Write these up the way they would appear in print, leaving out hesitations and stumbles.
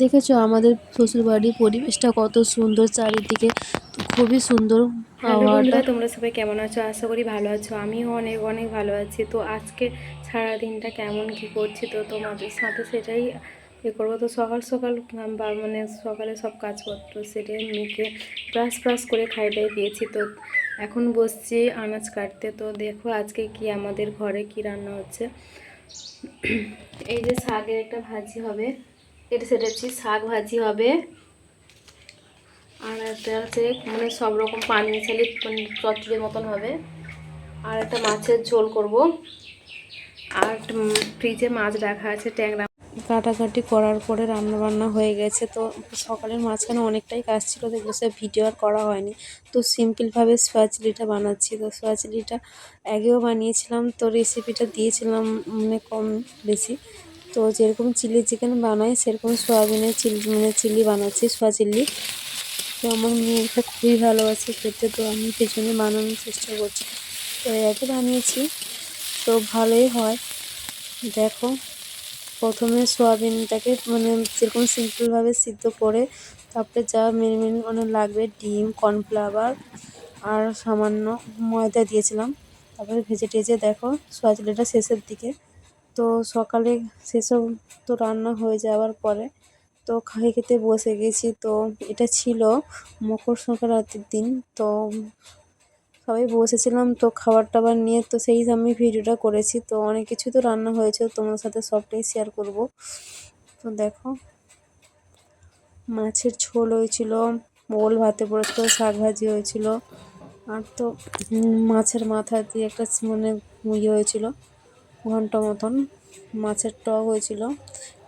দেখেছো আমাদের শ্বশুরবাড়ির পরিবেশটা কত সুন্দর, চারিদিকে তো খুবই সুন্দর হ্যালো আবহাওয়াটা। বন্ধুরা, তোমরা সবাই কেমন আছো? আশা করি ভালো আছো। আমিও অনেক অনেক ভালো আছি। তো আজকে সারাদিনটা কেমন কি করছি তো তোমাদের সাথে সেটাই করবো। তো সকাল সকাল বা মানে সকালে সব কাজপত্র সেটাই মেখে ব্রাশ করে খাইটাই দিয়েছি। তো এখন বসছি আনাজ কাটতে। তো দেখো আজকে কি আমাদের ঘরে কি রান্না হচ্ছে। এই যে শাকের একটা ভাজি হবে, এটা সেটাচ্ছি শাক ভাজি হবে। আর একটা হচ্ছে মানে সব রকম পানি মিশালি মানে চচ্চড়ির মতন হবে। আর একটা মাছের ঝোল করব। আর ফ্রিজে মাছ রাখা আছে ট্যাংরা। কাটাকাটি করার পরে রান্না বান্না হয়ে গেছে। তো সকালের মাঝখানে অনেকটাই কাজ ছিল, তো এগুলো সব ভিডিও আর করা হয়নি। তো সিম্পলভাবে সোয়া চিলিটা বানাচ্ছি। তো সোয়া চিলিটা আগেও বানিয়েছিলাম, তো রেসিপিটা দিয়েছিলাম মানে কম বেশি। তো যেরকম চিলি চিকেন বানাই সেরকম সোয়াবিনের চিলি বানাচ্ছি, সোয়া চিলি। তো আমার মেয়ে এটা খুবই ভালোবাসে খেতে, তো আমি পেছনে বানানোর চেষ্টা করছি। তো এর আগে বানিয়েছি, তো ভালোই হয়। দেখো, প্রথমে সোয়াবিনটাকে মানে যেরকম সিম্পলভাবে সিদ্ধ করে, তারপরে যা মেন মানে লাগবে ডিম, কর্নফ্লাওয়ার আর সামান্য ময়দা দিয়েছিলাম। তারপরে ভেজে টেজে দেখো সোয়া চিলিটা শেষের দিকে। তো সকালে সেসব তো রান্না হয়ে যাওয়ার পরে তো খেতে বসে গেছি। তো এটা ছিল মকর সংক্রান্তির দিন। তো সবাই বসেছিলাম তো খাবার টাবার নিয়ে, তো সেই আমি ভিডিওটা করেছি। তো অনেক কিছু তো রান্না হয়েছে, তোমার সাথে সবটাই শেয়ার করব। তো দেখো, মাছের ঝোল হয়েছিল, ওল ভাতে পড়েছিল, শাক ভাজি হয়েছিল, আর তো মাছের মাথা দিয়ে একটা মানে ইয়ে হয়েছিল ঘন্ট মতন, মাছের টক হয়েছিল।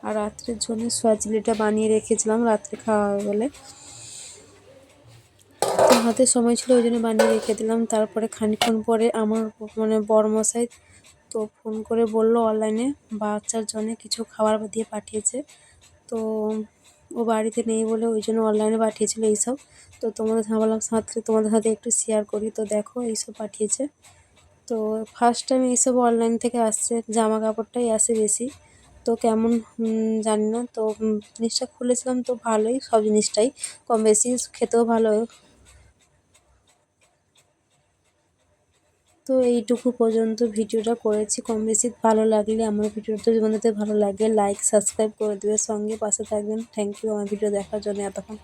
আর রাত্রের জন্য সোয়া চিলিটা বানিয়ে রেখেছিলাম রাত্রে খাওয়া হবে বলে। তো হাতে সময় ছিল ওই জন্য বানিয়ে রেখে দিলাম। তারপরে খানিকক্ষণ পরে আমার মানে বড়মশাই তো ফোন করে বলল অনলাইনে বাচ্চার জন্য কিছু খাবার দিয়ে পাঠিয়েছে। তো ও বাড়িতে নেই বলে ওই জন্য অনলাইনে পাঠিয়েছিল এইসব। তো তোমাদের ভাবলাম সাথে তোমাদের সাথে একটু শেয়ার করি। তো দেখো এইসব পাঠিয়েছে। তো ফার্স্ট টাইম এইসব অনলাইন থেকে আসছে, জামা কাপড়টাই আসে বেশি। তো কেমন জানি না। তো জিনিসটা খুলেছিলাম, তো ভালোই সব জিনিসটাই, কম বেশি খেতেও ভালো। তো এইটুকু পর্যন্ত ভিডিওটা করেছি। কম বেশি ভালো লাগলে আমার ভিডিওটা তোমাদের ভালো লাগে লাইক সাবস্ক্রাইব করে দেবে, সঙ্গে পাশে থাকবেন। থ্যাংক ইউ আমার ভিডিও দেখার জন্য এতক্ষণ।